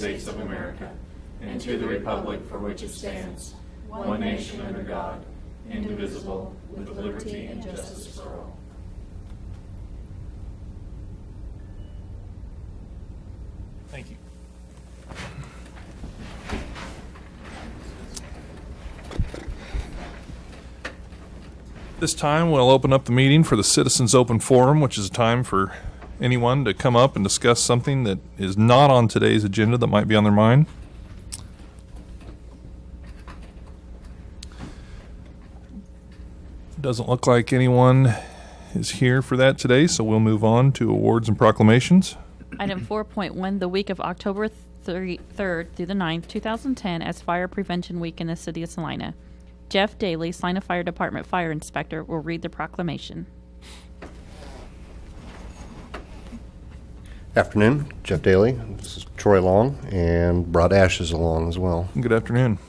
States of America and to the republic for which it stands, one nation under God, indivisible, with liberty and justice for all. Thank you. This time we'll open up the meeting for the Citizens Open Forum, which is a time for anyone to come up and discuss something that is not on today's agenda that might be on their mind. Doesn't look like anyone is here for that today, so we'll move on to awards and proclamations. Item 4.1, the week of October 3rd through the 9th, 2010, as Fire Prevention Week in the City of Salina. Jeff Daly, Salina Fire Department Fire Inspector, will read the proclamation. Afternoon, Jeff Daly. This is Troy Long, and brought ashes along as well. Good afternoon.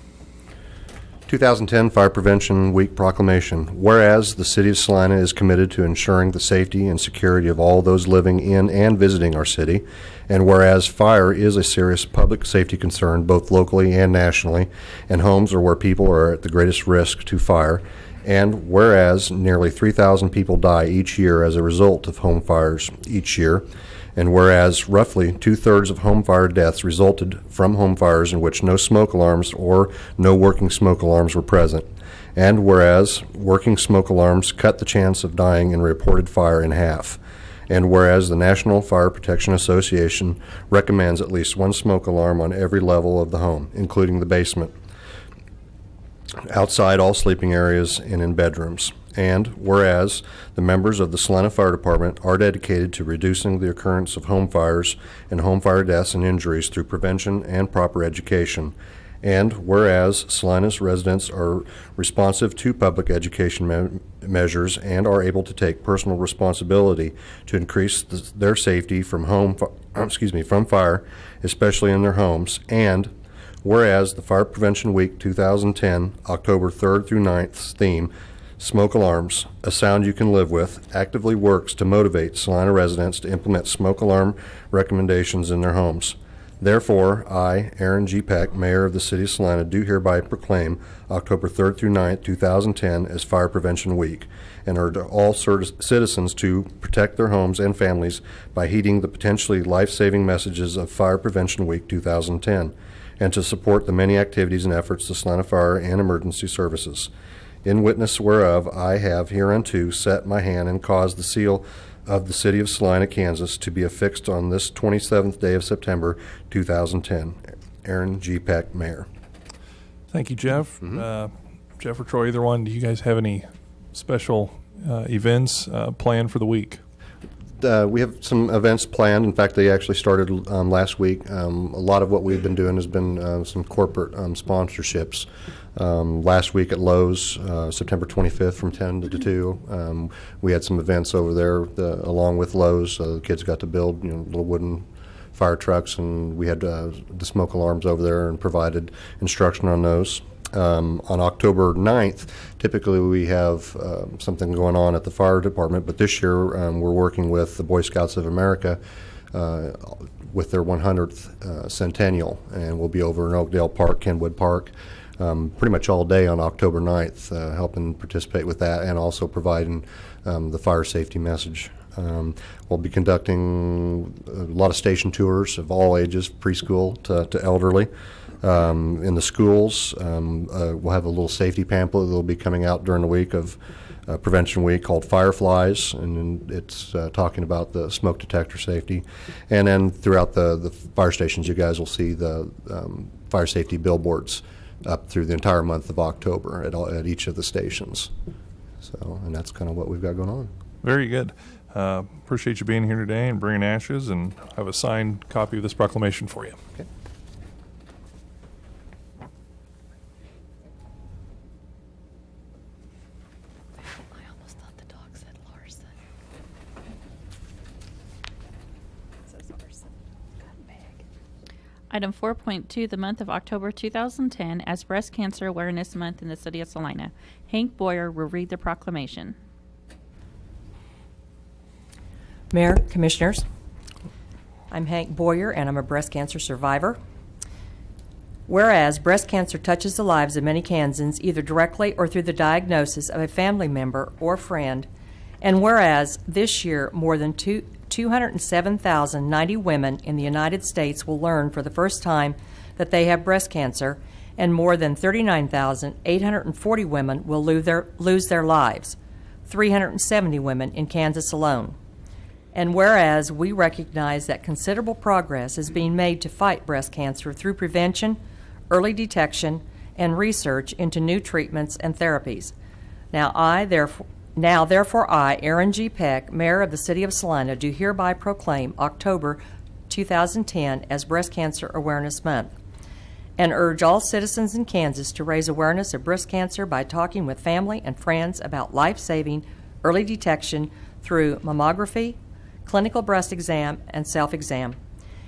2010 Fire Prevention Week Proclamation. Whereas the City of Salina is committed to ensuring the safety and security of all those living in and visiting our city, and whereas fire is a serious public safety concern both locally and nationally, and homes are where people are at the greatest risk to fire, and whereas nearly 3,000 people die each year as a result of home fires each year, and whereas roughly 2/3 of home fire deaths resulted from home fires in which no smoke alarms or no working smoke alarms were present, and whereas working smoke alarms cut the chance of dying in a reported fire in half, and whereas the National Fire Protection Association recommends at least one smoke alarm on every level of the home, including the basement, outside all sleeping areas, and in bedrooms. And whereas the members of the Salina Fire Department are dedicated to reducing the occurrence of home fires and home fire deaths and injuries through prevention and proper education. And whereas Salina's residents are responsive to public education measures and are able to take personal responsibility to increase their safety from from fire, especially in their homes. And whereas the Fire Prevention Week 2010, October 3rd through 9th theme, Smoke Alarms, a Sound You Can Live With, actively works to motivate Salina residents to implement smoke alarm recommendations in their homes. Therefore, I, Aaron G. Peck, Mayor of the City of Salina, do hereby proclaim October 3rd through 9th, 2010 as Fire Prevention Week, and urge all citizens to protect their homes and families by heeding the potentially life-saving messages of Fire Prevention Week 2010, and to support the many activities and efforts of Salina Fire and Emergency Services. In witness whereof, I have hereunto set my hand and caused the seal of the City of Salina, Kansas, to be affixed on this 27th day of September, 2010. Aaron G. Peck, Mayor. Thank you, Jeff. Jeff or Troy, either one, do you guys have any special events planned for the week? We have some events planned. In fact, they actually started last week. A lot of what we've been doing has been some corporate sponsorships. Last week at Lowe's, September 25th from 10 to 2, we had some events over there along with Lowe's. The kids got to build little wooden fire trucks, and we had the smoke alarms over there and provided instruction on those. On October 9th, typically we have something going on at the fire department, but this year we're working with the Boy Scouts of America with their 100th centennial, and we'll be over in Oakdale Park, Kenwood Park, pretty much all day on October 9th, helping participate with that and also providing the fire safety message. We'll be conducting a lot of station tours of all ages, preschool to elderly. In the schools, we'll have a little safety pamphlet that will be coming out during the week of Prevention Week called Fireflies, and it's talking about the smoke detector safety. And then throughout the fire stations, you guys will see the fire safety billboards up through the entire month of October at each of the stations. So, and that's kind of what we've got going on. Very good. Appreciate you being here today and bringing ashes, and I have a signed copy of this proclamation for you. Okay. I almost thought the dog said Larson. It says Larson. Got big. Item 4.2, the month of October 2010 as Breast Cancer Awareness Month in the City of Salina. Hank Boyer will read the proclamation. Mayor, Commissioners, I'm Hank Boyer, and I'm a breast cancer survivor. Whereas breast cancer touches the lives of many Kansans either directly or through the diagnosis of a family member or friend, and whereas this year more than 207,090 women in the United States will learn for the first time that they have breast cancer, and more than 39,840 women will lose their lives, 370 women in Kansas alone. And whereas we recognize that considerable progress is being made to fight breast cancer through prevention, early detection, and research into new treatments and therapies. Therefore, I, Aaron G. Peck, Mayor of the City of Salina, do hereby proclaim October 2010 as Breast Cancer Awareness Month, and urge all citizens in Kansas to raise awareness of breast cancer by talking with family and friends about life-saving early detection through mammography, clinical breast exam, and self-exam.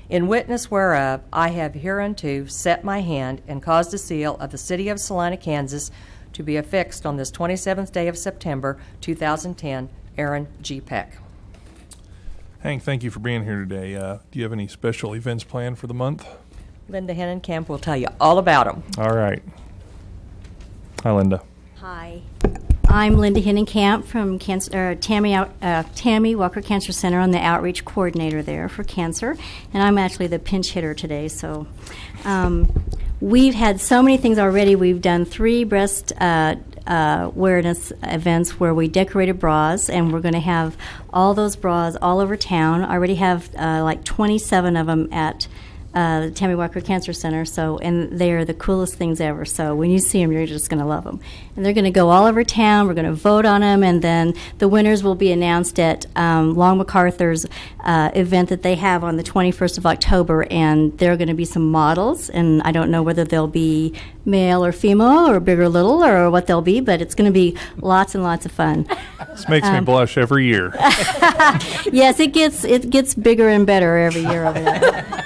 In witness whereof, I have hereunto set my hand and caused a seal of the City of Salina, Kansas, to be affixed on this 27th day of September, 2010. Aaron G. Peck. Hank, thank you for being here today. Do you have any special events planned for the month? Linda Hennenkamp will tell you all about them. All right. Hi, Linda. Hi, I'm Linda Hennenkamp from Tammy Walker Cancer Center. I'm the outreach coordinator there for cancer, and I'm actually the pinch hitter today. So we've had so many things already. We've done 3 breast awareness events where we decorated bras, and we're going to have all those bras all over town. I already have like 27 of them at the Tammy Walker Cancer Center, and they're the coolest things ever. So when you see them, you're just going to love them. And they're going to go all over town. We're going to vote on them, and then the winners will be announced at Long MacArthur's event that they have on the 21st of October, and there are going to be some models, and I don't know whether they'll be male or female or big or little or what they'll be, but it's going to be lots and lots of fun. This makes me blush every year. Yes, it gets bigger and better every year over there.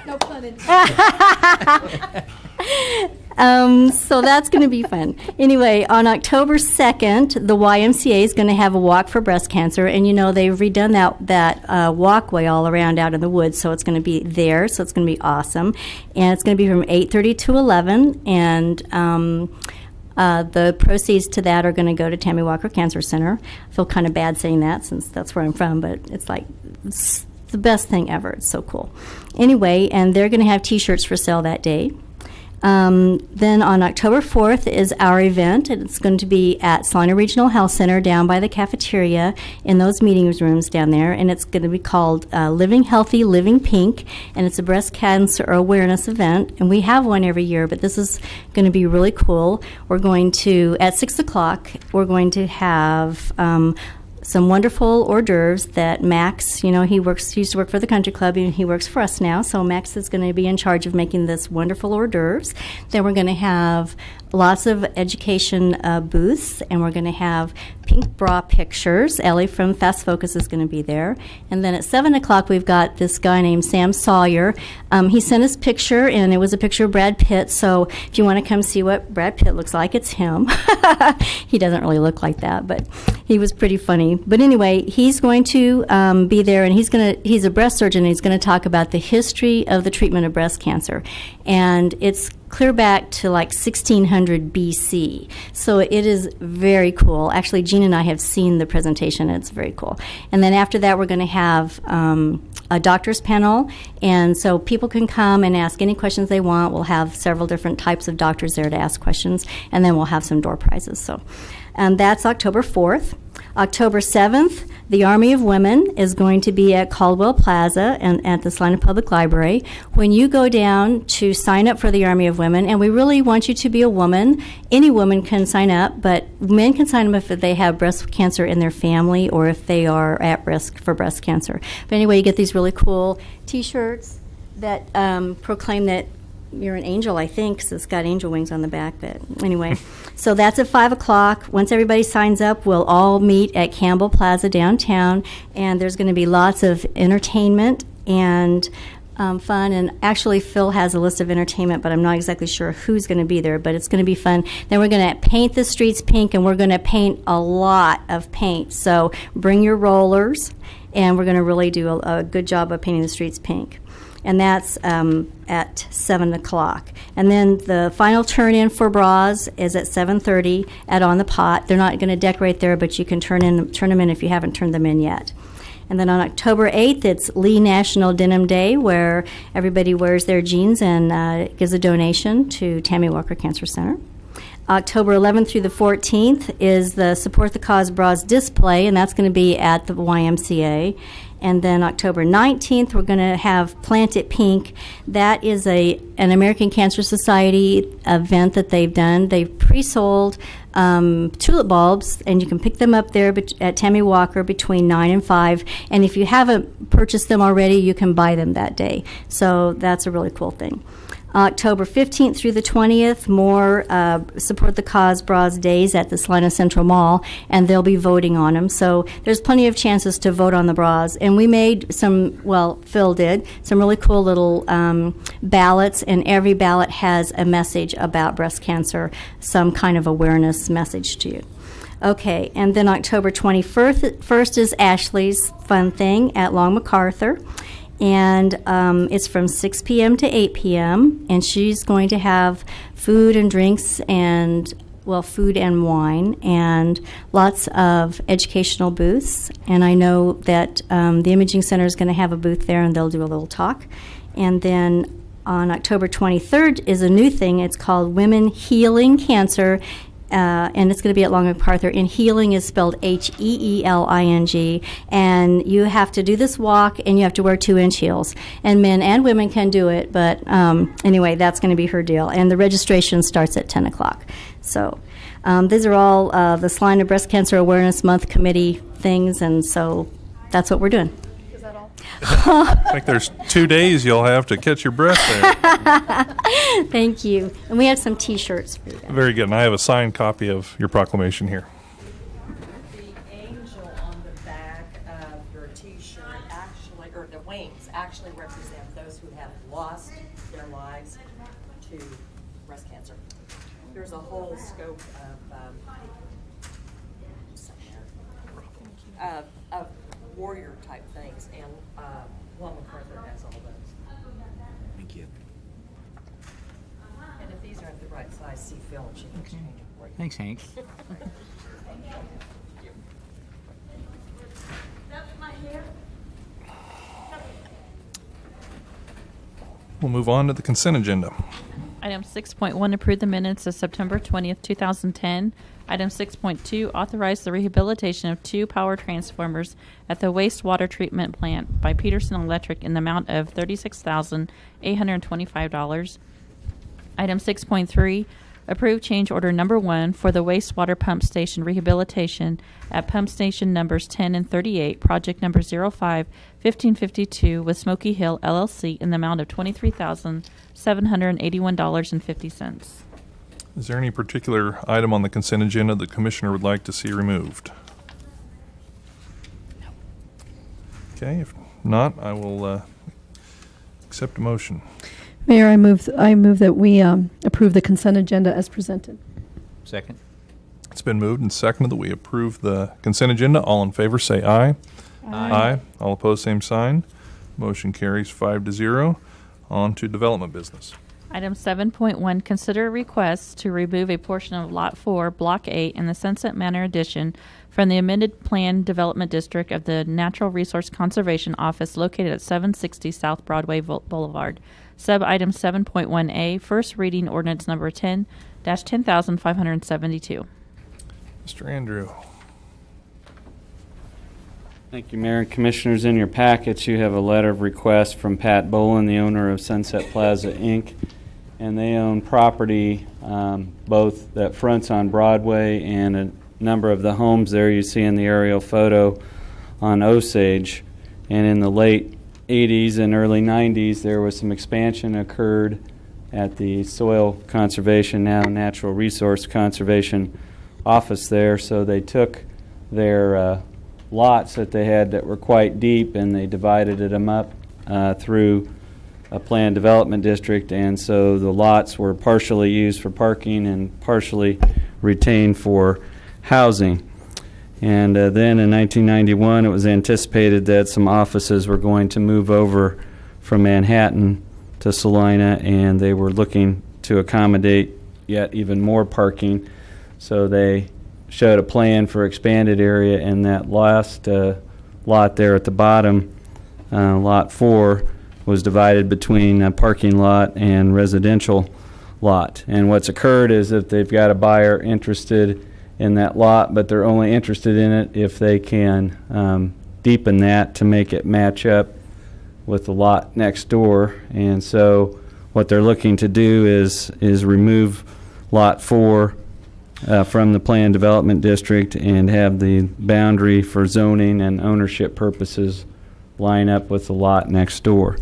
No pun intended. So that's going to be fun. Anyway, on October 2nd, the YMCA is going to have a walk for breast cancer, and they've redone that walkway all around out in the woods, so it's going to be there, so it's going to be awesome. And it's going to be from 8:30 to 11, and the proceeds to that are going to go to Tammy Walker Cancer Center. I feel kind of bad saying that since that's where I'm from, but it's the best thing ever. It's so cool. Anyway, and they're going to have T-shirts for sale that day. Then on October 4th is our event, and it's going to be at Salina Regional Health Center down by the cafeteria in those meeting rooms down there, and it's going to be called Living Healthy, Living Pink, and it's a breast cancer awareness event, and we have one every year, but this is going to be really cool. We're going to, at 6 o'clock, we're going to have some wonderful hors d'oeuvres that Max, he used to work for the country club, and he works for us now, so Max is going to be in charge of making this wonderful hors d'oeuvres. Then we're going to have lots of education booths, and we're going to have pink bra pictures. Ellie from Fast Focus is going to be there. And then at 7 o'clock, we've got this guy named Sam Sawyer. He sent us a picture, and it was a picture of Brad Pitt, so if you want to come see what Brad Pitt looks like, it's him. He doesn't really look like that, but he was pretty funny. But anyway, he's going to be there, and he's a breast surgeon, and he's going to talk about the history of the treatment of breast cancer. And it's clear back to like 1600 BC. So it is very cool. Actually, Jean and I have seen the presentation. It's very cool. And then after that, we're going to have a doctor's panel. And so people can come and ask any questions they want. We'll have several different types of doctors there to ask questions. And then we'll have some door prizes. So that's October 4th. October 7th, the Army of Women is going to be at Caldwell Plaza and at the Salina Public Library. When you go down to sign up for the Army of Women, and we really want you to be a woman, any woman can sign up, but men can sign up if they have breast cancer in their family or if they are at risk for breast cancer. But anyway, you get these really cool T-shirts that proclaim that you're an angel, I think, because it's got angel wings on the back. But anyway, so that's at 5 o'clock. Once everybody signs up, we'll all meet at Campbell Plaza downtown, and there's going to be lots of entertainment and fun. And actually, Phil has a list of entertainment, but I'm not exactly sure who's going to be there, but it's going to be fun. Then we're going to paint the streets pink, and we're going to paint a lot of paint. So bring your rollers, and we're going to really do a good job of painting the streets pink. and that's at 7 o'clock. And then the final turn-in for bras is at 7:30 at On the Pot. They're not going to decorate there, but you can turn them in if you haven't turned them in yet. And then on October 8th, it's Lee National Denim Day, where everybody wears their jeans and gives a donation to Tammy Walker Cancer Center. October 11th through the 14th is the Support the Cause Bras display, and that's going to be at the YMCA. And then October 19th, we're going to have Plant It Pink. That is an American Cancer Society event that they've done. They've pre-sold tulip bulbs, and you can pick them up there at Tammy Walker between 9 and 5. And if you haven't purchased them already, you can buy them that day. So that's a really cool thing. October 15th through the 20th, more Support the Cause Bras days at the Salina Central Mall, and they'll be voting on them. So there's plenty of chances to vote on the bras. And we made Phil did, some really cool little ballots, and every ballot has a message about breast cancer, some kind of awareness message to you. Okay, and then October 21st is Ashley's Fun Thing at Long MacArthur. And it's from 6 p.m. to 8 p.m., and she's going to have food and drinks and, food and wine and lots of educational booths. And I know that the Imaging Center is going to have a booth there, and they'll do a little talk. And then on October 23rd is a new thing. It's called Women Healing Cancer. And it's going to be at Long MacArthur. And healing is spelled Heeling. And you have to do this walk, and you have to wear 2-inch heels. And men and women can do it, but anyway, that's going to be her deal. And the registration starts at 10 o'clock. So these are all the Salina Breast Cancer Awareness Month Committee things, and so that's what we're doing. Is that all? I think there's 2 days you'll have to catch your breath there. Thank you. And we have some T-shirts for you guys. Very good. And I have a signed copy of your proclamation here. The angel on the back of your T-shirt or the wings actually represent those who have lost their lives to breast cancer. There's a whole scope of warrior type things, and Long MacArthur has all those. Thank you. And if these aren't the right size, see Phil, and she can change them for you. Thanks, Hank. We'll move on to the consent agenda. Item 6.1, approve the minutes of September 20th, 2010. Item 6.2, authorize the rehabilitation of 2 power transformers at the wastewater treatment plant by Peterson Electric in the amount of $36,825. Item 6.3, approve change order number 1 for the wastewater pump station rehabilitation at pump station numbers 10 and 38, project number 05-1552 with Smoky Hill LLC in the amount of $23,781.50. Is there any particular item on the consent agenda the commissioner would like to see removed? Okay, if not, I will accept a motion. Mayor, I move that we approve the consent agenda as presented. Second. It's been moved and seconded that we approve the consent agenda. All in favor say aye. Aye. All opposed, same sign. Motion carries 5-0. On to development business. Item 7.1, consider a request to remove a portion of Lot 4, Block 8 in the Sunset Manor addition from the amended Plan Development District of the Natural Resource Conservation Office located at 760 South Broadway Boulevard. Sub-item 7.1A, first reading ordinance number 10-10,572. Mr. Andrew. Thank you, Mayor and Commissioners. In your packets, you have a letter of request from Pat Bolin, the owner of Sunset Plaza, Inc., and they own property both that fronts on Broadway and a number of the homes there you see in the aerial photo on Osage. And in the late 80s and early 90s, there was some expansion occurred at the Soil Conservation, now Natural Resource Conservation office there. So they took their lots that they had that were quite deep, and they divided them up through a planned development district, and so the lots were partially used for parking and partially retained for housing. And then in 1991, it was anticipated that some offices were going to move over from Manhattan to Salina, and they were looking to accommodate yet even more parking. So they showed a plan for expanded area, and that last lot there at the bottom, lot 4, was divided between a parking lot and residential lot. And what's occurred is that they've got a buyer interested in that lot, but they're only interested in it if they can deepen that to make it match up with the lot next door. And so what they're looking to do is remove lot 4 from the planned development district and have the boundary for zoning and ownership purposes line up with the lot next door.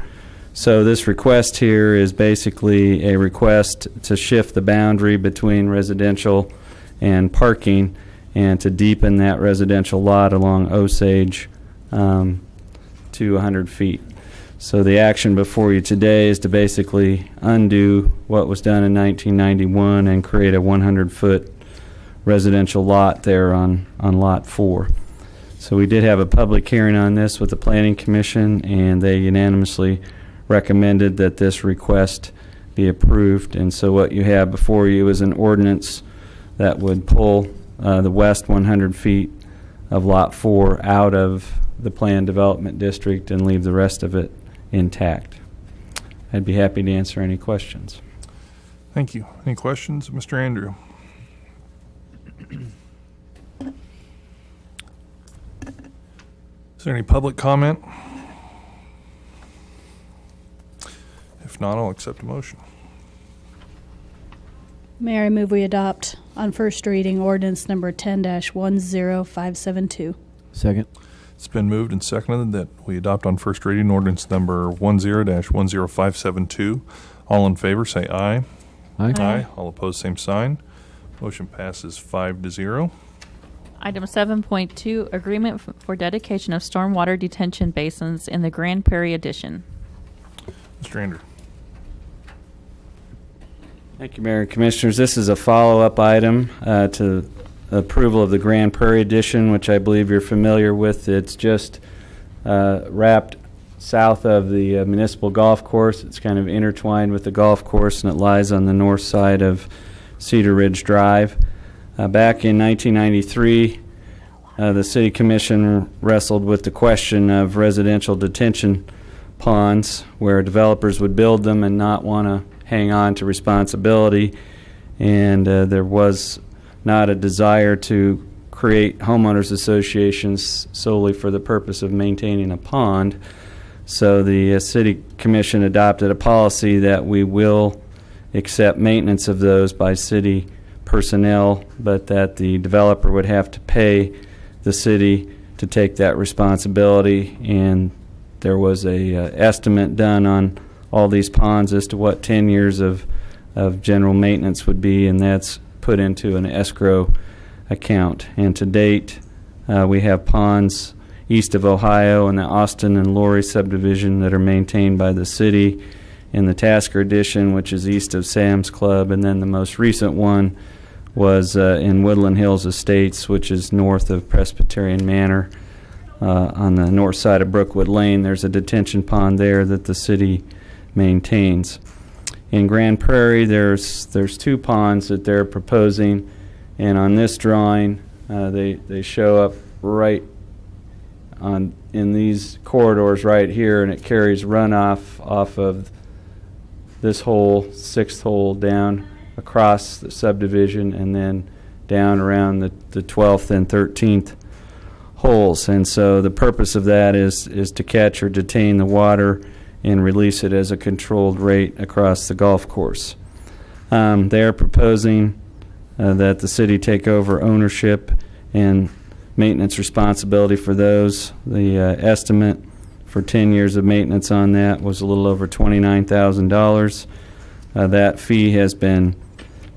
So this request here is basically a request to shift the boundary between residential and parking and to deepen that residential lot along Osage to 100 feet. So the action before you today is to basically undo what was done in 1991 and create a 100-foot residential lot there on lot 4. So we did have a public hearing on this with the Planning Commission, and they unanimously recommended that this request be approved. And so what you have before you is an ordinance that would pull the west 100 feet of lot 4 out of the planned development district and leave the rest of it intact. I'd be happy to answer any questions. Thank you. Any questions? Mr. Andrew? Is there any public comment? If not, I'll accept a motion. Mayor, I move we adopt on first reading ordinance number 10-10572. Second. It's been moved and seconded that we adopt on first reading ordinance number 10-10572. All in favor, say aye. Aye. Aye. All opposed, same sign. Motion passes 5-0. Item 7.2, agreement for dedication of stormwater detention basins in the Grand Prairie Addition. Mr. Andrew. Thank you, Mayor and Commissioners. This is a follow-up item to approval of the Grand Prairie Addition, which I believe you're familiar with. It's just wrapped south of the municipal golf course. It's kind of intertwined with the golf course, and it lies on the north side of Cedar Ridge Drive. Back in 1993, the City Commission wrestled with the question of residential detention ponds, where developers would build them and not want to hang on to responsibility, and there was not a desire to create homeowners associations solely for the purpose of maintaining a pond. So the City Commission adopted a policy that we will accept maintenance of those by city personnel, but that the developer would have to pay the city to take that responsibility. And there was a estimate done on all these ponds as to what 10 years of general maintenance would be, and that's put into an escrow account. And to date, we have ponds east of Ohio in the Austin and Laurie subdivision that are maintained by the city, in the Tasker Addition, which is east of Sam's Club, and then the most recent one was in Woodland Hills Estates, which is north of Presbyterian Manor. On the north side of Brookwood Lane, there's a detention pond there that the city maintains. In Grand Prairie, there's 2 ponds that they're proposing, and on this drawing, they show up right in these corridors right here, and it carries runoff off of this hole, 6th hole, down across the subdivision and then down around the 12th and 13th holes. And so the purpose of that is to catch or detain the water and release it as a controlled rate across the golf course. They're proposing that the city take over ownership and maintenance responsibility for those. The estimate for 10 years of maintenance on that was a little over $29,000. That fee has been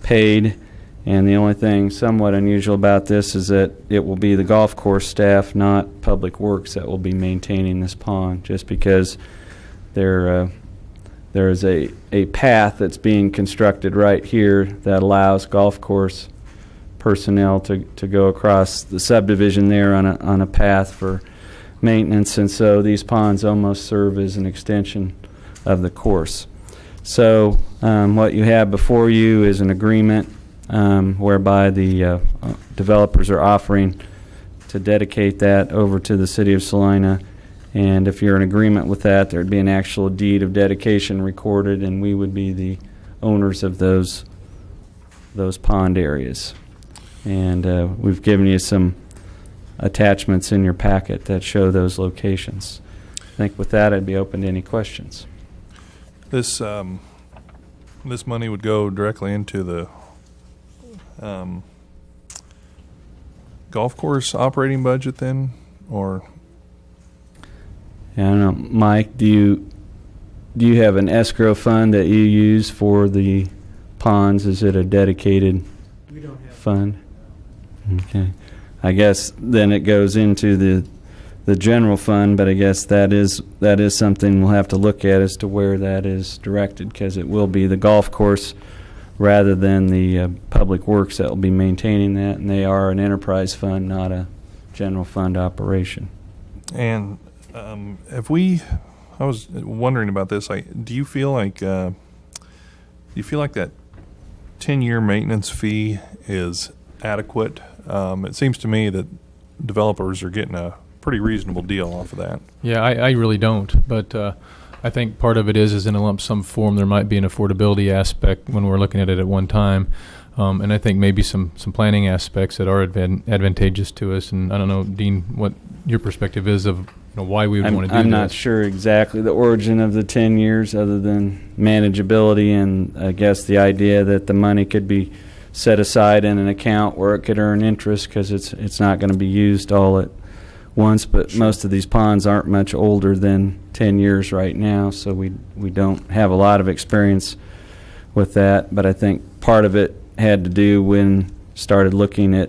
paid, and the only thing somewhat unusual about this is that it will be the golf course staff, not Public Works, that will be maintaining this pond, just because there is a path that's being constructed right here that allows golf course personnel to go across the subdivision there on a path for maintenance. And so these ponds almost serve as an extension of the course. So what you have before you is an agreement whereby the developers are offering to dedicate that over to the city of Salina. And if you're in agreement with that, there'd be an actual deed of dedication recorded, and we would be the owners of those pond areas. And we've given you some attachments in your packet that show those locations. I think with that, I'd be open to any questions. This money would go directly into the golf course operating budget then, or? I don't know, Mike, do you have an escrow fund that you use for the ponds? Is it a dedicated fund? Okay. I guess then it goes into the general fund, but I guess that is something we'll have to look at as to where that is directed, because it will be the golf course rather than the public works that will be maintaining that, and they are an enterprise fund, not a general fund operation. And I was wondering about this. Do you feel like that 10-year maintenance fee is adequate? It seems to me that developers are getting a pretty reasonable deal off of that. Yeah, I really don't, but I think part of it is in a lump sum form there might be an affordability aspect when we're looking at it at one time, and I think maybe some planning aspects that are advantageous to us. And I don't know, Dean, what your perspective is of why we would want to do this. I'm not sure exactly the origin of the 10 years other than manageability, and I guess the idea that the money could be set aside in an account where it could earn interest, because it's not going to be used all at once. But most of these ponds aren't much older than 10 years right now, so we don't have a lot of experience with that. But I think part of it had to do when started looking at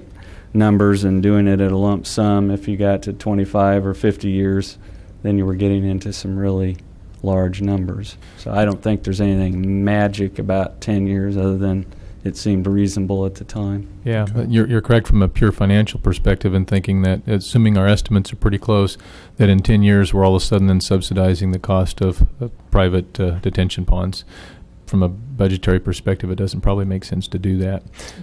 numbers and doing it at a lump sum. If you got to 25 or 50 years, then you were getting into some really large numbers. So I don't think there's anything magic about 10 years other than it seemed reasonable at the time. Yeah, but you're correct from a pure financial perspective in thinking that, assuming our estimates are pretty close, that in 10 years we're all of a sudden then subsidizing the cost of private detention ponds. From a budgetary perspective, it doesn't probably make sense to do that.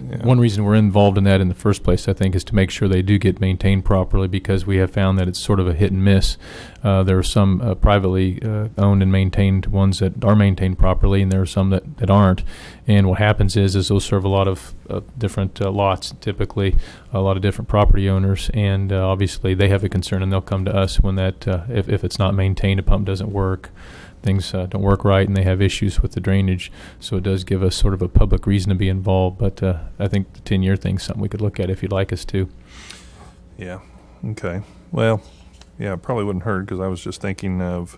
Yeah. One reason we're involved in that in the first place, I think, is to make sure they do get maintained properly, because we have found that it's sort of a hit and miss. There are some privately owned and maintained ones that are maintained properly, and there are some that aren't. And what happens is those serve a lot of different lots, typically a lot of different property owners, and obviously they have a concern, and they'll come to us when that if it's not maintained, a pump doesn't work, things don't work right, and they have issues with the drainage. So it does give us sort of a public reason to be involved. But I think the 10-year thing is something we could look at if you'd like us to. Yeah. Okay. Well, yeah, it probably wouldn't hurt, because I was just thinking of,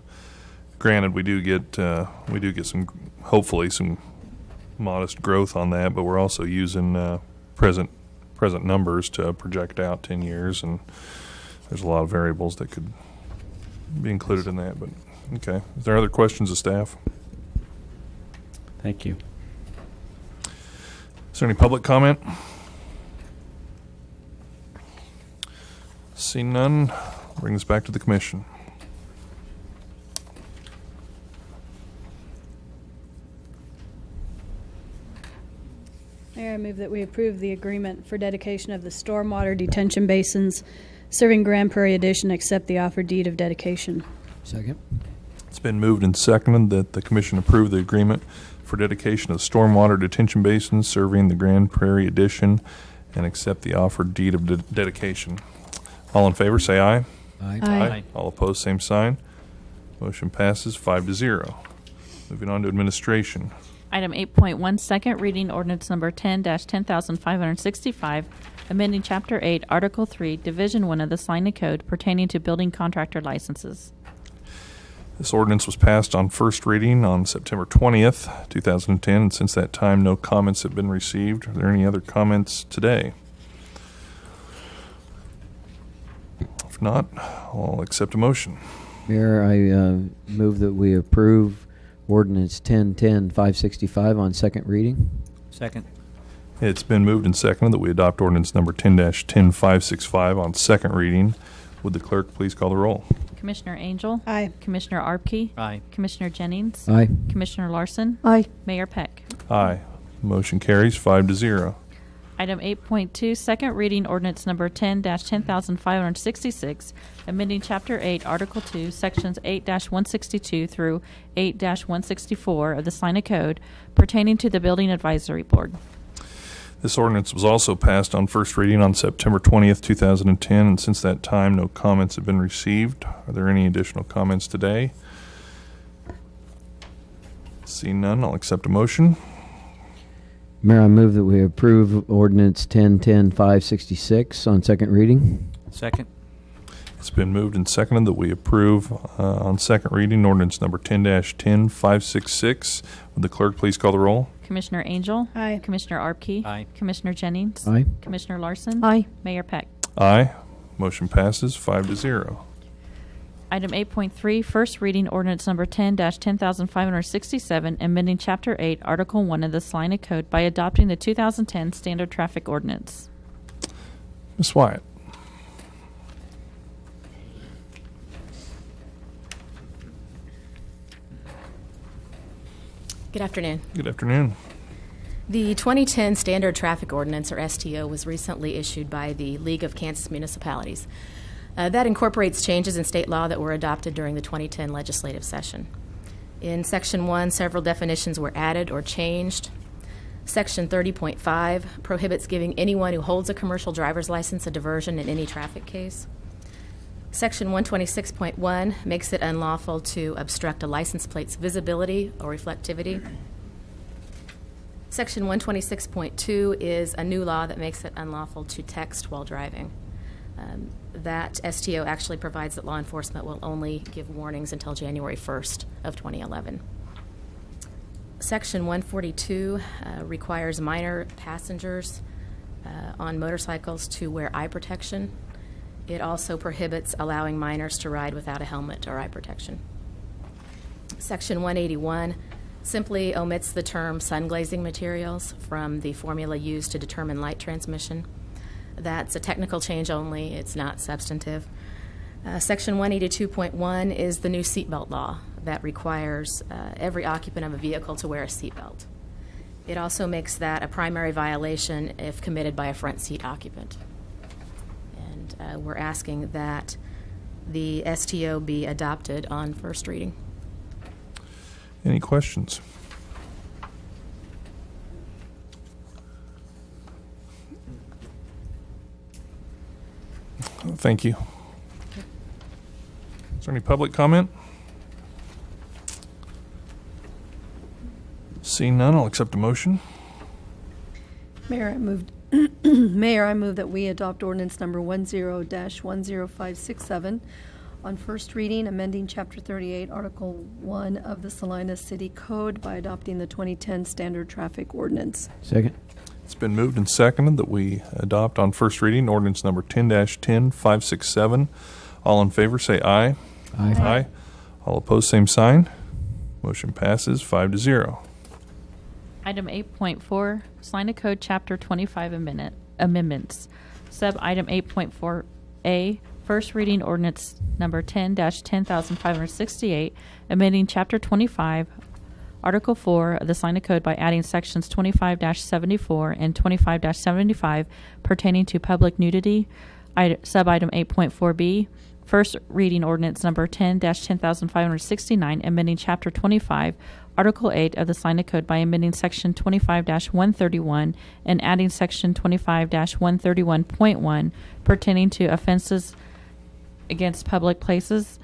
granted, we do get some, hopefully some modest growth on that, but we're also using present numbers to project out 10 years, and there's a lot of variables that could be included in that. But okay. Is there other questions of staff? Thank you. Is there any public comment? Seeing none, bring us back to the commission. Mayor, I move that we approve the agreement for dedication of the stormwater detention basins serving Grand Prairie Addition, accept the offered deed of dedication. Second. It's been moved and seconded that the commission approve the agreement for dedication of stormwater detention basins serving the Grand Prairie Addition and accept the offered deed of dedication. All in favor, say aye. Aye. Aye. All opposed, same sign. Motion passes 5-0. Moving on to administration. Item 8.1, second reading ordinance number 10-10,565, amending Chapter 8, Article 3, Division 1 of the Salina Code pertaining to building contractor licenses. This ordinance was passed on first reading on September 20th, 2010, and since that time, no comments have been received. Are there any other comments today? If not, I'll accept a motion. Mayor, I move that we approve ordinance 10-10-565 on second reading. Second. It's been moved and seconded that we adopt ordinance number 10-10-565 on second reading. Would the clerk please call the roll? Commissioner Angel? Aye. Commissioner Arpke? Aye. Commissioner Jennings? Aye. Commissioner Larson? Aye. Mayor Peck? Aye. Motion carries 5-0. Item 8.2, second reading ordinance number 10-10,566, amending Chapter 8, Article 2, Sections 8-162 through 8-164 of the Salina Code pertaining to the Building Advisory Board. This ordinance was also passed on first reading on September 20th, 2010, and since that time, no comments have been received. Are there any additional comments today? Seeing none, I'll accept a motion. Mayor, I move that we approve ordinance 10-10-566 on second reading. Second. It's been moved and seconded that we approve on second reading ordinance number 10-10-566. Would the clerk please call the roll? Commissioner Angel? Aye. Commissioner Arpke? Aye. Commissioner Jennings? Aye. Commissioner Larson? Aye. Mayor Peck? Aye. Motion passes 5-0. Item 8.3, first reading ordinance number 10-10,567, amending Chapter 8, Article 1 of the Salina Code by adopting the 2010 Standard Traffic Ordinance. Ms. Wyatt. Good afternoon. Good afternoon. The 2010 Standard Traffic Ordinance, or STO, was recently issued by the League of Kansas Municipalities. That incorporates changes in state law that were adopted during the 2010 legislative session. In Section 1, several definitions were added or changed. Section 30.5 prohibits giving anyone who holds a commercial driver's license a diversion in any traffic case. Section 126.1 makes it unlawful to obstruct a license plate's visibility or reflectivity. Section 126.2 is a new law that makes it unlawful to text while driving. That STO actually provides that law enforcement will only give warnings until January 1st of 2011. Section 142 requires minor passengers on motorcycles to wear eye protection. It also prohibits allowing minors to ride without a helmet or eye protection. Section 181 simply omits the term sun glazing materials from the formula used to determine light transmission. That's a technical change only. It's not substantive. Section 182.1 is the new seatbelt law that requires every occupant of a vehicle to wear a seatbelt. It also makes that a primary violation if committed by a front seat occupant. And we're asking that the STO be adopted on first reading. Any questions? Thank you. Is there any public comment? Seeing none, I'll accept a motion. Mayor, I moved. Mayor, I move that we adopt ordinance number 10-10567 on first reading, amending Chapter 38, Article 1 of the Salina City Code by adopting the 2010 Standard Traffic Ordinance. Second. It's been moved and seconded that we adopt on first reading ordinance number 10-10-567. All in favor say aye. Aye. Aye. All opposed, same sign. Motion passes 5-0. Item 8.4, Salina Code Chapter 25 amendments. Sub item 8.4A, first reading ordinance number 10-10,568, amending Chapter 25, Article 4 of the Salina Code by adding sections 25-74 and 25-75 pertaining to public nudity. Sub item 8.4B, first reading ordinance number 10-10,569, amending Chapter 25, Article 8 of the Salina Code by amending Section 25-131 and adding Section 25-131.1 pertaining to offenses against public places.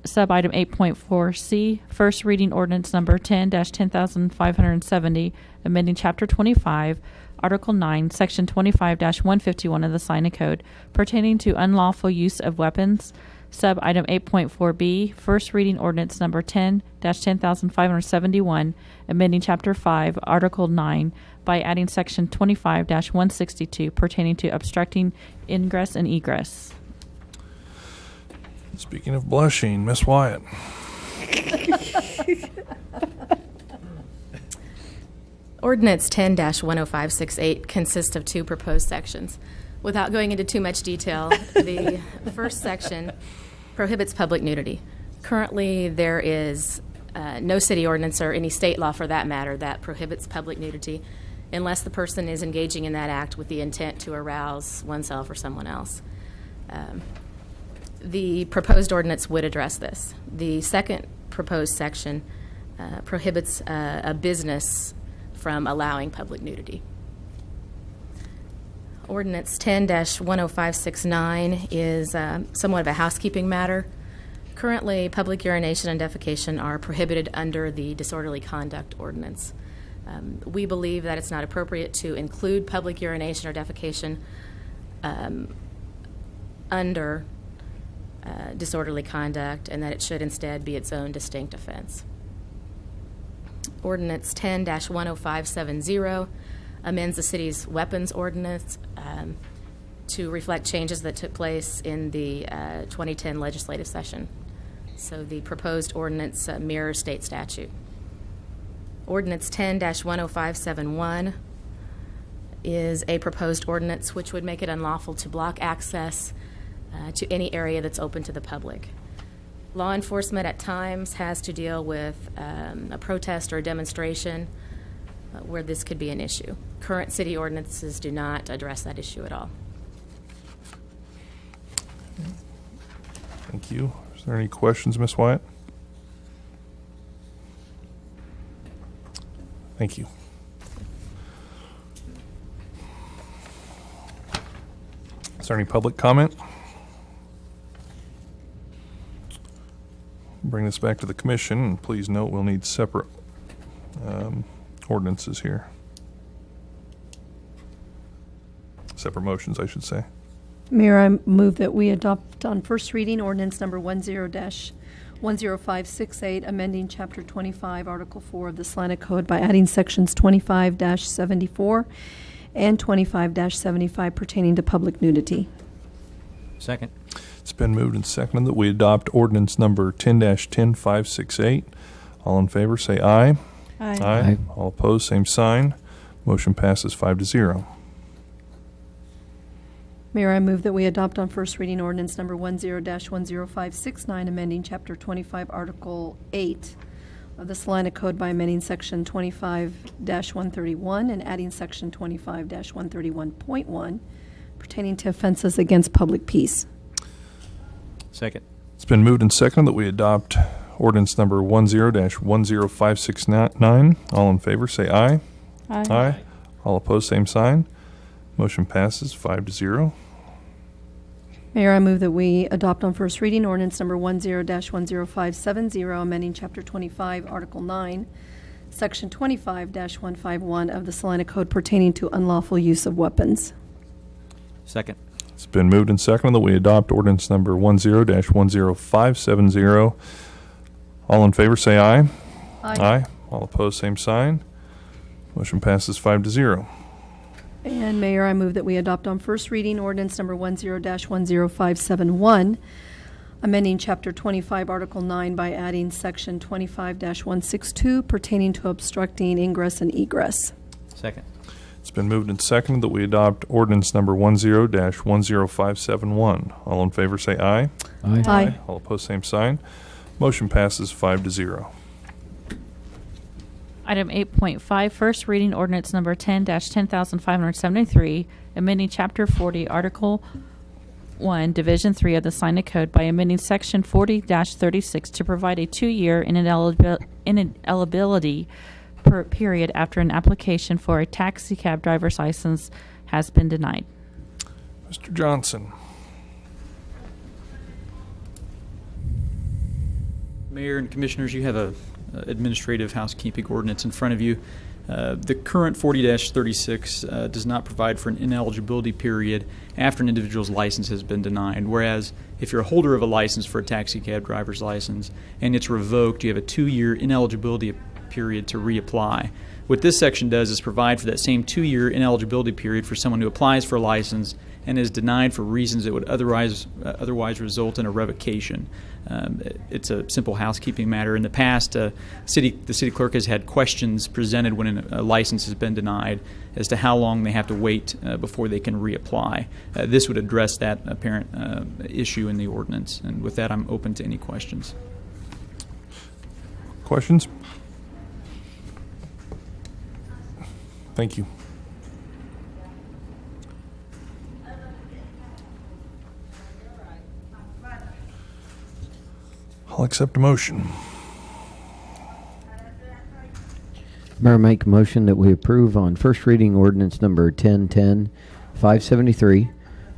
Sub item 8.4C, first reading ordinance number 10-10,570, amending Chapter 25, Article 9, Section 25-151 of the Salina Code pertaining to unlawful use of weapons. Sub item 8.4B, first reading ordinance number 10-10,571, amending Chapter 5, Article 9 by adding Section 25-162 pertaining to obstructing ingress and egress. Speaking of blushing, Miss Wyatt. Ordinance 10-10568 consists of two proposed sections. Without going into too much detail, the first section prohibits public nudity. Currently, there is no city ordinance or any state law for that matter that prohibits public nudity unless the person is engaging in that act with the intent to arouse oneself or someone else. The proposed ordinance would address this. The second proposed section prohibits a business from allowing public nudity. Ordinance 10-10569 is somewhat of a housekeeping matter. Currently, public urination and defecation are prohibited under the disorderly conduct ordinance. We believe that it's not appropriate to include public urination or defecation under disorderly conduct, and that it should instead be its own distinct offense. Ordinance 10-10570 amends the city's weapons ordinance to reflect changes that took place in the 2010 legislative session. So the proposed ordinance mirrors state statute. Ordinance 10-10571 is a proposed ordinance which would make it unlawful to block access to any area that's open to the public. Law enforcement at times has to deal with a protest or a demonstration where this could be an issue. Current city ordinances do not address that issue at all. Thank you. Is there any questions, Ms. Wyatt? Thank you. Is there any public comment? Bring this back to the commission, and please note we'll need separate ordinances here. Separate motions, I should say. Mayor, I move that we adopt on first reading ordinance number 10-10568, amending Chapter 25, Article 4 of the Salina Code by adding sections 25-74 and 25-75 pertaining to public nudity. Second. It's been moved and seconded that we adopt ordinance number 10-10568. All in favor, say aye. Aye. Aye. All opposed, same sign. Motion passes 5-0. Mayor, I move that we adopt on first reading ordinance number 10-10569, amending Chapter 25, Article 8 of the Salina Code by amending Section 25-131 and adding Section 25-131.1 pertaining to offenses against public peace. Second. It's been moved and seconded that we adopt ordinance number 10-10569. All in favor, say aye. Aye. Aye. All opposed, same sign. Motion passes 5-0. Mayor, I move that we adopt on first reading ordinance number 10-10570, amending Chapter 25, Article 9, Section 25-151 of the Salina Code pertaining to unlawful use of weapons. Second. It's been moved and seconded that we adopt ordinance number 10-10570. All in favor, say aye. Aye. All opposed, same sign. Motion passes 5-0. And Mayor, I move that we adopt on first reading ordinance number 10-10571, amending Chapter 25, Article 9 by adding Section 25-162 pertaining to obstructing ingress and egress. Second. It's been moved and seconded that we adopt ordinance number 10-10571. All in favor, say aye. Aye. Aye. All opposed, same sign. Motion passes 5-0. Item 8.5, first reading ordinance number 10-10573, amending Chapter 40, Article 1, Division 3 of the Salina Code by amending Section 40-36 to provide a 2-year ineligibility period after an application for a taxi cab driver's license has been denied. Mr. Johnson. Mayor and Commissioners, you have a administrative housekeeping ordinance in front of you. The current 40-36 does not provide for an ineligibility period after an individual's license has been denied, whereas if you're a holder of a license for a taxi cab driver's license and it's revoked, you have a 2-year ineligibility period to reapply. What this section does is provide for that same 2-year ineligibility period for someone who applies for a license and is denied for reasons that would otherwise result in a revocation. It's a simple housekeeping matter. In the past, the city clerk has had questions presented when a license has been denied as to how long they have to wait before they can reapply. This would address that apparent issue in the ordinance. And with that, I'm open to any questions. Questions? Thank you. I'll accept a motion. Mayor, make a motion that we approve on first reading ordinance number 1010-573,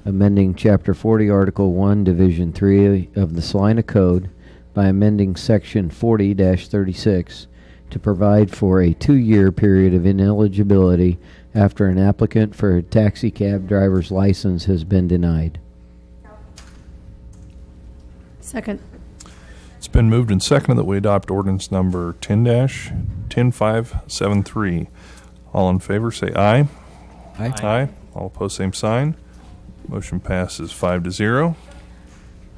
amending Chapter 40, Article 1, Division 3 of the Salina Code by amending Section 40-36 to provide for a 2-year period of ineligibility after an applicant for a taxi cab driver's license has been denied. Second. It's been moved and seconded that we adopt ordinance number 10-10573. All in favor say aye. Aye. Aye. All opposed, same sign. Motion passes 5-0.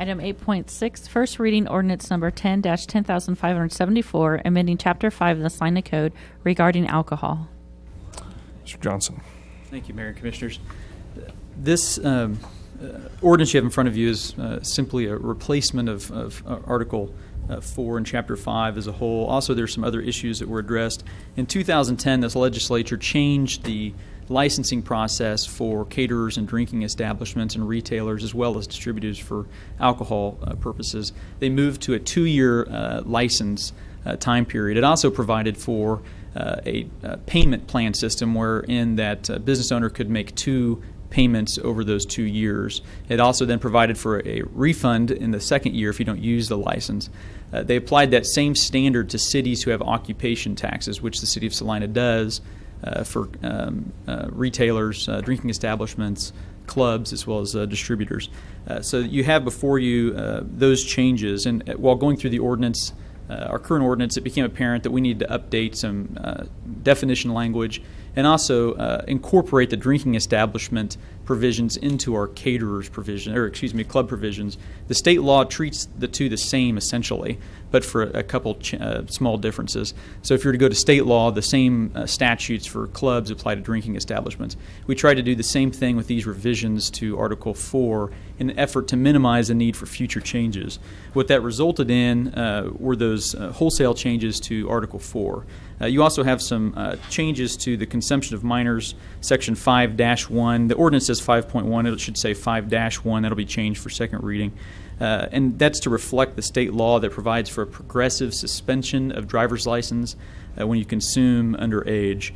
Item 8.6, first reading ordinance number 10-10574, amending Chapter 5 of the Salina Code regarding alcohol. Mr. Johnson. Thank you, Mayor and Commissioners. This ordinance you have in front of you is simply a replacement of Article 4 in Chapter 5 as a whole. Also, there's some other issues that were addressed. In 2010, this legislature changed the licensing process for caterers and drinking establishments and retailers as well as distributors for alcohol purposes. They moved to a 2-year license time period. It also provided for a payment plan system wherein that business owner could make 2 payments over those 2 years. It also then provided for a refund in the second year if you don't use the license. They applied that same standard to cities who have occupation taxes, which the city of Salina does for retailers, drinking establishments, clubs, as well as distributors. So you have before you those changes. And while going through the ordinance, our current ordinance, it became apparent that we need to update some definition language and also incorporate the drinking establishment provisions into our caterers provision, club provisions. The state law treats the two the same essentially, but for a couple small differences. So if you were to go to state law, the same statutes for clubs apply to drinking establishments. We try to do the same thing with these revisions to Article 4 in an effort to minimize the need for future changes. What that resulted in were those wholesale changes to Article 4. You also have some changes to the consumption of minors, Section 5-1. The ordinance says 5.1. It should say 5-1. That'll be changed for second reading. And that's to reflect the state law that provides for a progressive suspension of driver's license when you consume underage.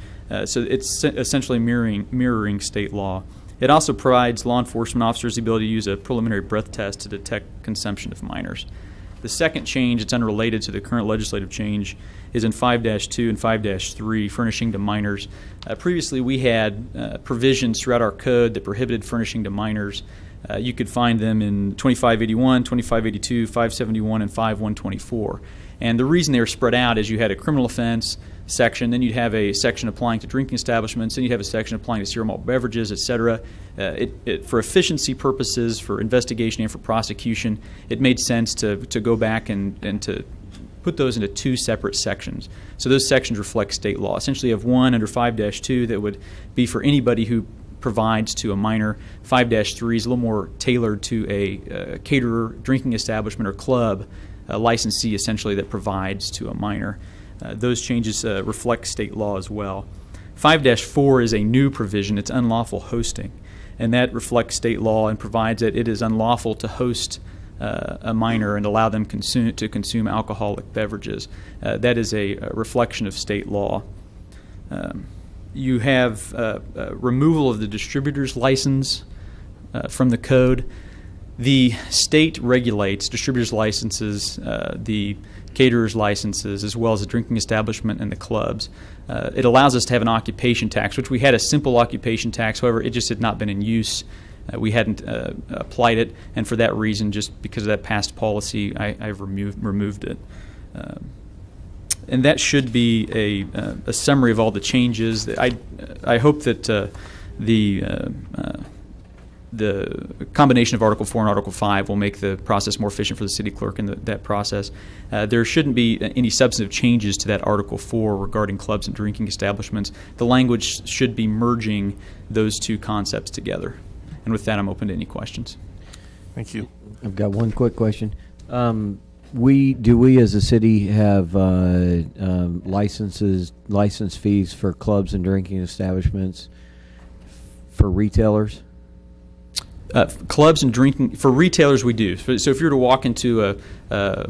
So it's essentially mirroring state law. It also provides law enforcement officers the ability to use a preliminary breath test to detect consumption of minors. The second change, it's unrelated to the current legislative change, is in 5-2 and 5-3, furnishing to minors. Previously, we had provisions throughout our code that prohibited furnishing to minors. You could find them in 2581, 2582, 571, and 5124. And the reason they were spread out is you had a criminal offense section, then you'd have a section applying to drinking establishments, then you'd have a section applying to cereal malt beverages, etc. For efficiency purposes, for investigation and for prosecution, it made sense to go back and to put those into 2 separate sections. So those sections reflect state law. Essentially, you have one under 5-2 that would be for anybody who provides to a minor. 5-3 is a little more tailored to a caterer, drinking establishment, or club, a licensee essentially that provides to a minor. Those changes reflect state law as well. 5-4 is a new provision. It's unlawful hosting, and that reflects state law and provides that it is unlawful to host a minor and allow them to consume alcoholic beverages. That is a reflection of state law. You have removal of the distributor's license from the code. The state regulates distributors' licenses, the caterers' licenses, as well as the drinking establishment and the clubs. It allows us to have an occupation tax, which we had a simple occupation tax. However, it just had not been in use. We hadn't applied it, and for that reason, just because of that past policy, I've removed it. And that should be a summary of all the changes. I hope that the the combination of Article 4 and Article 5 will make the process more efficient for the city clerk in that process. There shouldn't be any substantive changes to that Article 4 regarding clubs and drinking establishments. The language should be merging those two concepts together. And with that, I'm open to any questions. Thank you. I've got one quick question. We as a city have license fees for clubs and drinking establishments for retailers? Clubs and drinking, for retailers we do. So if you were to walk into a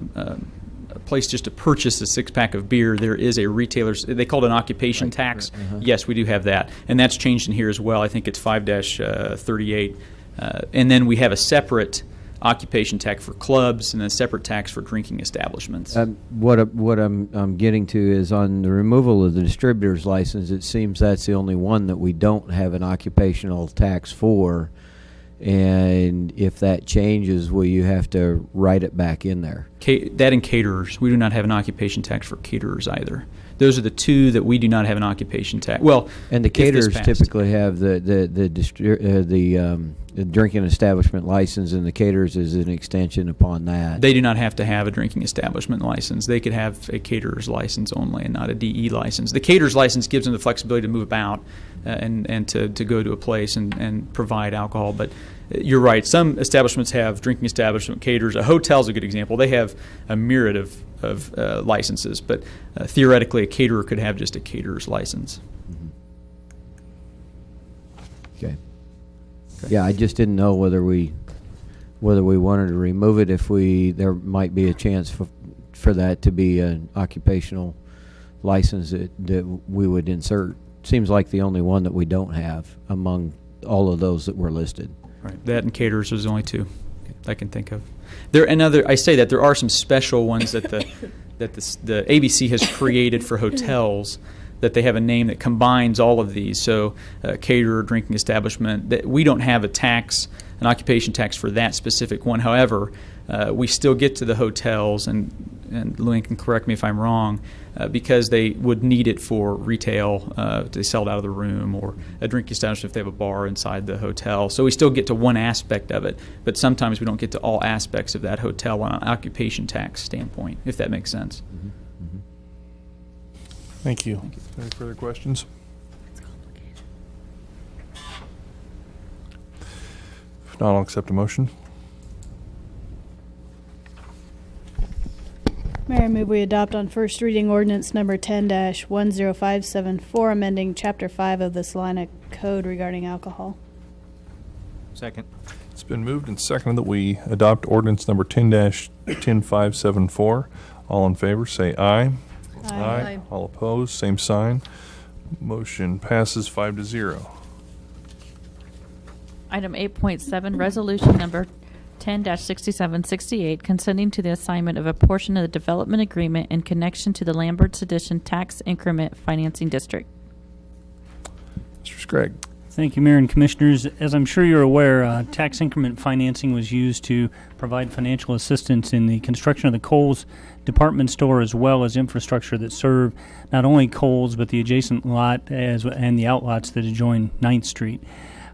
place just to purchase a six-pack of beer, there is a retailer's, they call it an occupation tax. Uh-huh. Yes, we do have that. And that's changed in here as well. I think it's 5-38. And then we have a separate occupation tax for clubs and a separate tax for drinking establishments. What I'm getting to is on the removal of the distributor's license, it seems that's the only one that we don't have an occupational tax for. And if that changes, will you have to write it back in there? That and caterers. We do not have an occupation tax for caterers either. Those are the two that we do not have an occupation tax. Well, and the caterers typically have the drinking establishment license, and the caterers is an extension upon that. They do not have to have a drinking establishment license. They could have a caterer's license only and not a DE license. The caterer's license gives them the flexibility to move about and to go to a place and provide alcohol. But you're right. Some establishments have drinking establishment caterers. A hotel's a good example. They have a myriad of licenses, but theoretically a caterer could have just a caterer's license. Okay. Yeah, I just didn't know whether we wanted to remove it, if there might be a chance for that to be an occupational license that we would insert. Seems like the only one that we don't have among all of those that were listed. Right. That and caterers are the only two I can think of. I say that there are some special ones that the ABC has created for hotels, that they have a name that combines all of these. So caterer, drinking establishment, that we don't have an occupation tax for that specific one. However, we still get to the hotels, and Luann can correct me if I'm wrong, because they would need it for retail, to sell it out of the room, or a drinking establishment if they have a bar inside the hotel. So we still get to one aspect of it, but sometimes we don't get to all aspects of that hotel on an occupation tax standpoint, if that makes sense. Mm-hmm. Mm-hmm. Thank you. Any further questions? If not, I'll accept a motion. Mayor, I move we adopt on first reading ordinance number 10-10574, amending Chapter 5 of the Salina Code regarding alcohol. Second. It's been moved and seconded that we adopt ordinance number 10-10574. All in favor, say aye. Aye. All opposed, same sign. Motion passes 5-0. Item 8.7, resolution number 10-6768, consenting to the assignment of a portion of the development agreement in connection to the Lambert's Addition Tax Increment Financing District. Mr. Scragg. Thank you, Mayor and Commissioners. As I'm sure you're aware, tax increment financing was used to provide financial assistance in the construction of the Kohl's department store, as well as infrastructure that serve not only Kohl's but the adjacent lot and the outlots that adjoin 9th Street.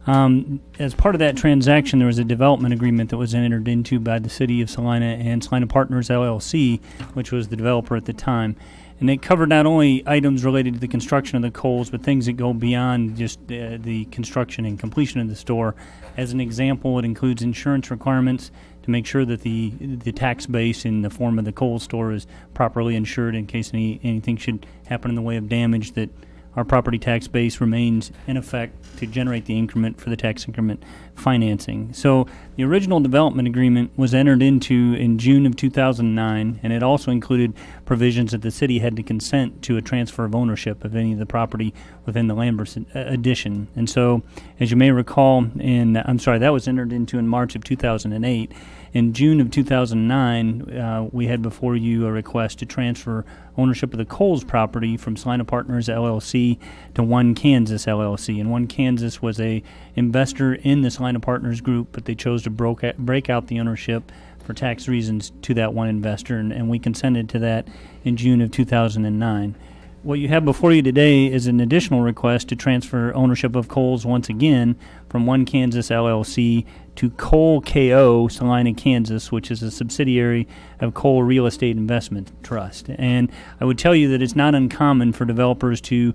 As part of that transaction, there was a development agreement that was entered into by the City of Salina and Salina Partners, LLC, which was the developer at the time. And it covered not only items related to the construction of the Kohl's, but things that go beyond just the construction and completion of the store. As an example, it includes insurance requirements to make sure that the tax base in the form of the Kohl's store is properly insured in case anything should happen in the way of damage, that our property tax base remains in effect to generate the increment for the tax increment financing. So the original development agreement was entered into in June of 2009, and it also included provisions that the city had to consent to a transfer of ownership of any of the property within the Lambert's addition. And so, as you may recall, that was entered into in March of 2008. In June of 2009, we had before you a request to transfer ownership of the Kohl's property from Salina Partners, LLC to One Kansas, LLC. And One Kansas was a investor in the Salina Partners group, but they chose to break out the ownership for tax reasons to that one investor, and we consented to that in June of 2009. What you have before you today is an additional request to transfer ownership of Kohl's once again from One Kansas LLC to Cole KO Salina, Kansas, which is a subsidiary of Cole Real Estate Investment Trust. And I would tell you that it's not uncommon for developers to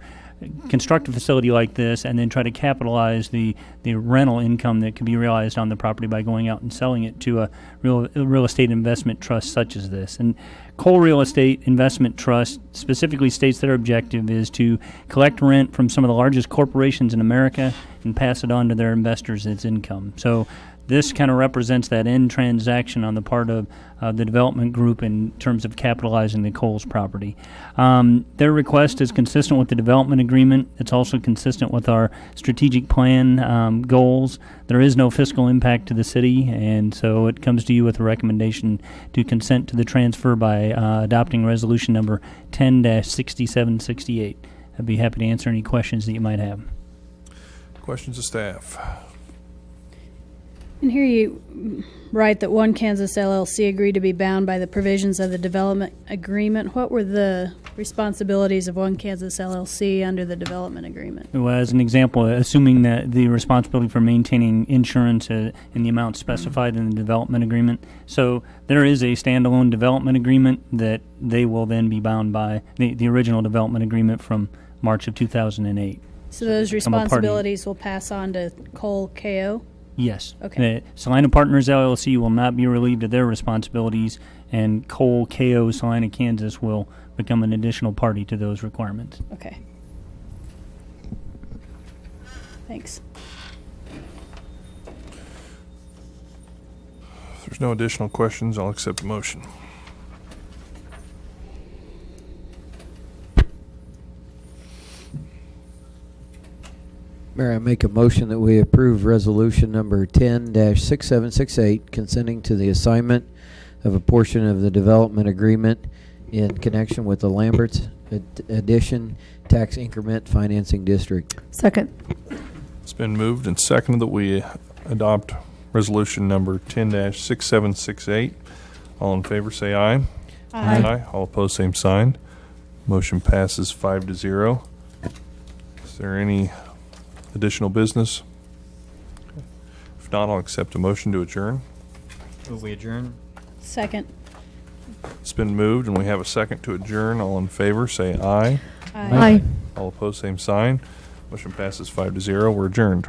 construct a facility like this and then try to capitalize the rental income that can be realized on the property by going out and selling it to a real estate investment trust such as this. And Cole Real Estate Investment Trust specifically states their objective is to collect rent from some of the largest corporations in America and pass it on to their investors as income. So this kind of represents that end transaction on the part of the development group in terms of capitalizing the Coles property. Their request is consistent with the development agreement. It's also consistent with our strategic plan goals. There is no fiscal impact to the city, and so it comes to you with a recommendation to consent to the transfer by adopting resolution number 10-6768. I'd be happy to answer any questions that you might have. Questions of staff? And here you write that One Kansas LLC agreed to be bound by the provisions of the development agreement. What were the responsibilities of One Kansas LLC under the development agreement? Well, as an example, assuming that the responsibility for maintaining insurance in the amount specified in the development agreement. So there is a standalone development agreement that they will then be bound by, the original development agreement from March of 2008. So those responsibilities will pass on to Cole KO? Yes. Okay. Salina Partners LLC will not be relieved of their responsibilities, and Cole KO Salina, Kansas will become an additional party to those requirements. Okay. Thanks. If there's no additional questions, I'll accept the motion. Mayor, I make a motion that we approve resolution number 10-6768, consenting to the assignment of a portion of the development agreement in connection with the Lambert's Addition Tax Increment Financing District. Second. It's been moved and seconded that we adopt resolution number 10-6768. All in favor say aye. Aye. All opposed, same sign. Motion passes 5-0. Is there any additional business? If not, I'll accept a motion to adjourn. Move we adjourn. Second. It's been moved and we have a second to adjourn. All in favor say aye. Aye. All opposed, same sign. Motion passes 5-0. We're adjourned.